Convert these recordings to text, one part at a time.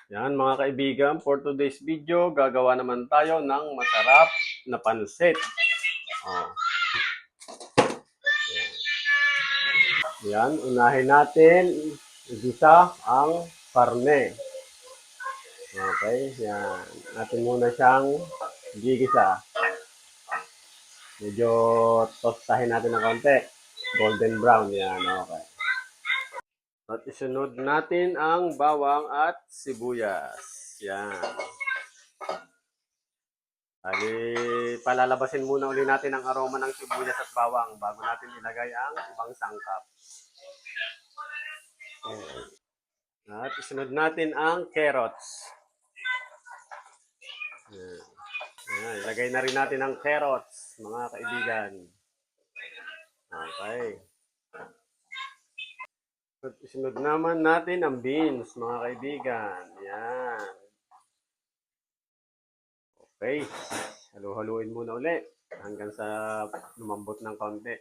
Yan mga kaibigan, for today's video, gagawa naman tayo ng masarap na pansit. Oh. Yan, unahin natin igisa ang karne. Okay, yan. Natin muna siyang gigisa. Medyo tostahin natin ng konti. Golden brown, yan, okay. At isunod natin ang bawang at sibuyas. Yan. Ali, palalabasin muna uli natin ang aroma ng sibuyas at bawang bago natin ilagay ang ibang sangkap. Okay. At isunod natin ang carrots. Yan. Yan. Ilagay na rin natin ang carrots, mga kaibigan. Okay. At isunod naman natin ang beans, mga kaibigan. Yan. Okay. Halu-haluin muna uli hanggang sa lumambot ng konti.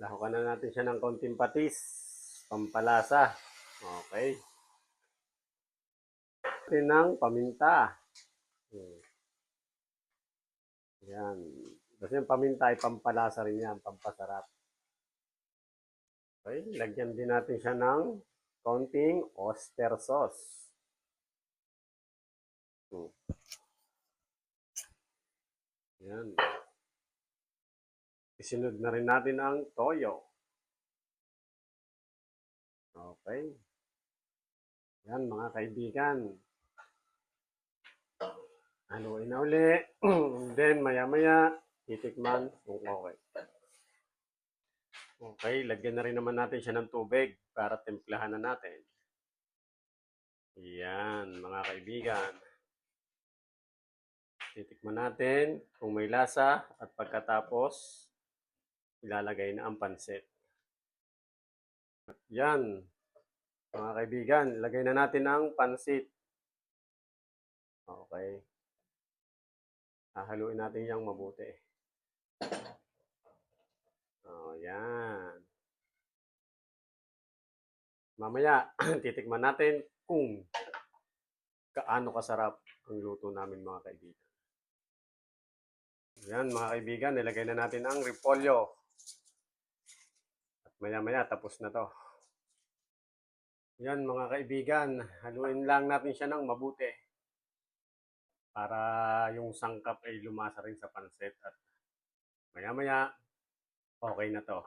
Lahukan na natin siya ng konting patis, pampalasa. Okay. Natin ng paminta. Yan. Kasi yung paminta ay pampalasa rin yan, pampasarap. Okay. Lagyan din natin siya ng konting oyster sauce. Yan. Isunod na rin natin ang toyo. Okay. Yan mga kaibigan. Haluin na uli. Then maya-maya, titikman kung okay. Okay, lagyan na rin naman natin siya ng tubig para templahan na natin. Yan mga kaibigan. Titikman natin kung may lasa at pagkatapos ilalagay na ang pansit. Yan mga kaibigan, lagay na natin ang pansit. Okay. Hahaluin natin yung mabuti. Oh, yan. Mamaya, titikman natin kung kaano kasarap ang luto namin mga kaibigan. Yan mga kaibigan, nilagay na natin ang repolyo. At maya-maya, tapos na to. Yan mga kaibigan, haluin lang natin siya ng mabuti. Para yung sangkap ay lumasa rin sa pansit. At maya-maya, okay na to.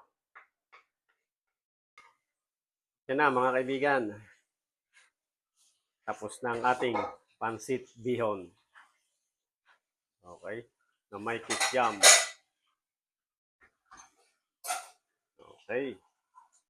Yan na mga kaibigan. Tapos na ang ating pansit bihon. Okay. Na may kikyam. Okay.